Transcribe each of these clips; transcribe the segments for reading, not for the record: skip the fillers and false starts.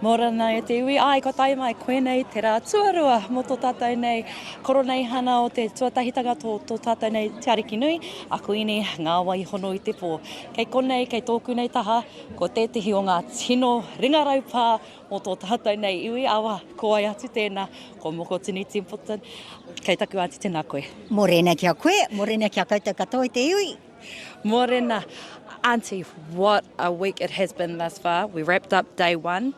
Morana e te iwi, ai ko tai mai koe nei te rā tuarua mo tō tātou nei Koroneihana o te tuatahitanga tō tātou nei Te Arikinui Kuini Nga wai hono i te pō. Kei konei, kei tōku nei taha, ko teetahi o ngā tino ringarau pā mo tō tātou nei iwi, awa ko ai atu tēnā, ko Moko Templeton. Kei taku ati tēnā koe. Morena kia koe, morena kia koutou katoa i te iwi. Morena, Auntie, what a week it has been thus far. We wrapped up day one.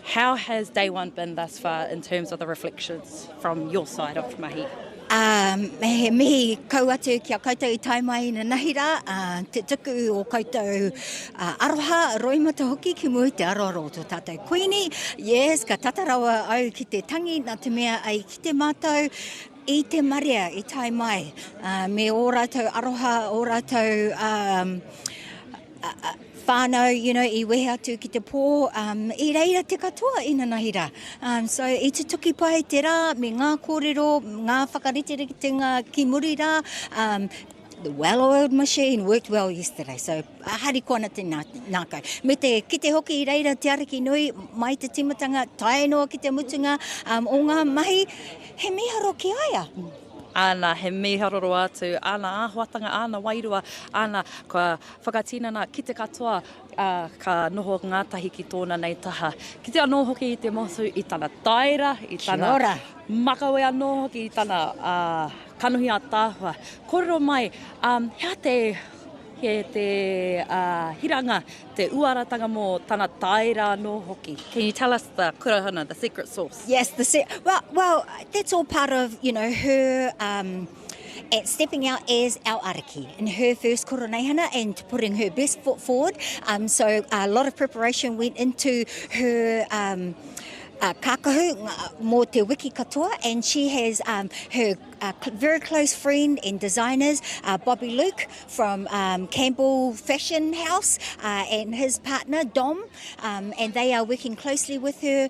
How has day one been thus far in terms of the reflections from your side of mahi? He mihi kau atu kia koutou i tai mai i na nahira, te tuku o koutou aroha, roimata hoki ki mui te aroaro o tō tātou kuini. Yes, ka tatarawa au ki te tangi, nā te mea ai ki te mātou, i te maria i tai mai. Me ō rātou aroha, ō rātou whānau, i wehe atu ki te pō, i reira te katoa i na nahira. So i te tuki pai te rā, me ngā kōrero, ngā whakaritenga ki muri rā, the well-oiled machine worked well yesterday, so hari kona te nākau. Me te kite hoki i reira Te Arikinui, mai te timatanga, tae noa ki te mutunga, o ngā mahi, he miharo ki aia. Ana, he miharoro atu, ana āhuatanga, ana wairua, ana kua whakatinana ki te katoa, ka noho ngātahi ki tōna nei taha. Ki te anō hoki i te motu i tana taira, i tana makawe anō hoki, i tana kanuhi a tāhua. Kōrero mai, he te hiranga, te uaratanga mō tana taira anō hoki. Can you tell us the kurahana, the secret sauce? Yes, well, that's all part of, her at stepping out as our ariki in her first Koroneihana and putting her best foot forward. So a lot of preparation went into her kākahu mō te wiki katoa, and she has her very close friend and designers, Bobby Campbell-Luke from Campbell Fashion House, and his partner Dom, and they are working closely with her.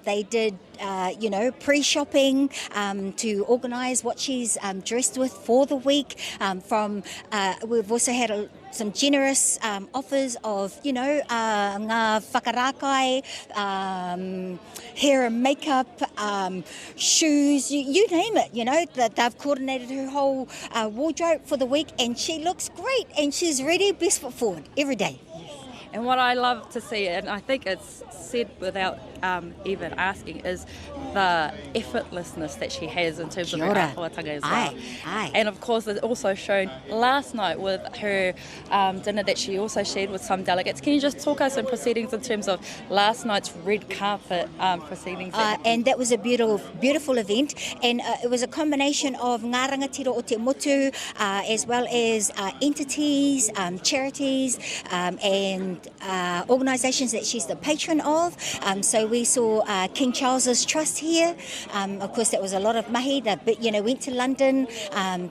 They did pre-shopping to organise what she's dressed with for the week. We've also had some generous offers of, ngā whakarakai, hair and makeup, shoes, you name it, that they've coordinated her whole wardrobe for the week, and she looks great, and she's ready, best foot forward, every day. And what I love to see, and I think it's said without even asking, is the effortlessness that she has in terms of her āhuatanga as well. Aye. And of course, it's also shown last night with her dinner that she also shared with some delegates. Can you just talk us in proceedings in terms of last night's red carpet proceedings? And that was a beautiful event, and it was a combination of ngā rangatira o te motu, as well as entities, charities, and organisations that she's the patron of. So we saw King Charles's Trust here. Of course, that was a lot of mahi. They went to London.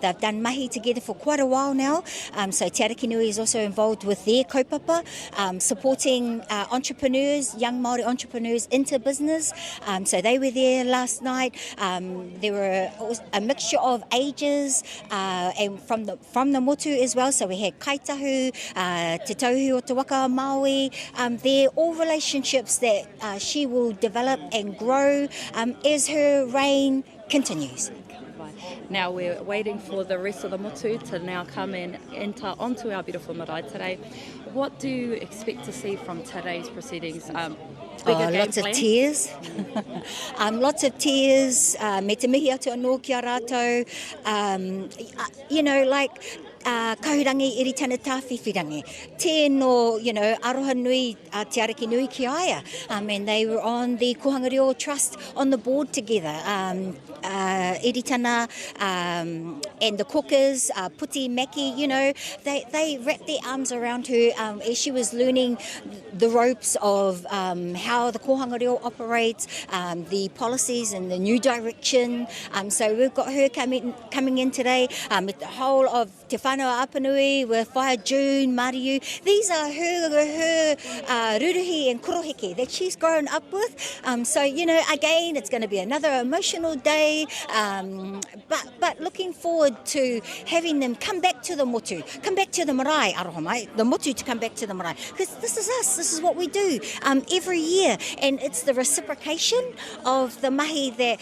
They've done mahi together for quite a while now. So Te Arikinui is also involved with their kaupapa, supporting entrepreneurs, young Māori entrepreneurs into business. So they were there last night. There were a mixture of ages and from the motu as well. So we had kaitahu, te tauhi o te waka Maui. They're all relationships that she will develop and grow as her reign continues. Now we're waiting for the rest of the motu to now come and enter onto our beautiful marae today. What do you expect to see from today's proceedings? Lots of tears. Lots of tears. Me te mihi atu anō ki a rātou. Kahurangi iri tana tāwhiwhirangi. Tēnō, aroha nui Te Arikinui ki aia. And they were on the Kohangareo Trust on the board together. Iri tana and the cookers, Puti Maki, they wrapped their arms around her as she was learning the ropes of how the Kohangareo operates, the policies and the new direction. So we've got her coming in today with the whole of Te Whānau whānau Apanui with Whaia June, Mariu. These are her ruruhi and koroheke that she's grown up with. So, again, it's going to be another emotional day, but looking forward to having them come back to the motu, come back to the marae, aroha mai, the motu to come back to the marae. Because this is us, this is what we do every year. And it's the reciprocation of the mahi that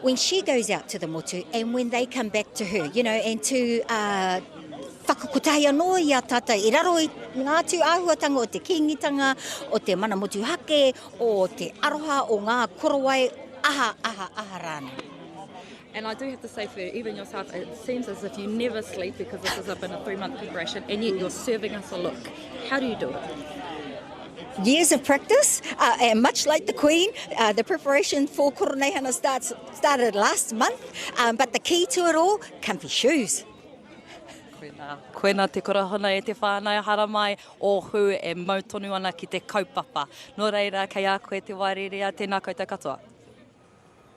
when she goes out to the motu and when they come back to her, and to whakakotahi anō i a tata I raro I ngā tū āhuatanga o te Kiingitanga, o te mana motu hake, o te aroha, o ngā korowai, aha rāna. And I do have to say for even yourself, it seems as if you never sleep because this has been a 3-month preparation and yet you're serving us a look. How do you do it? Years of practice, and much like the Queen, the preparation for Koroneihana started last month, but the key to it all, comfy shoes. Koena te korahona e te whānau haramai o hu e mautonu ana ki te kaupapa. Nō reira, kei a koe te wairerea, tēnā koutou katoa.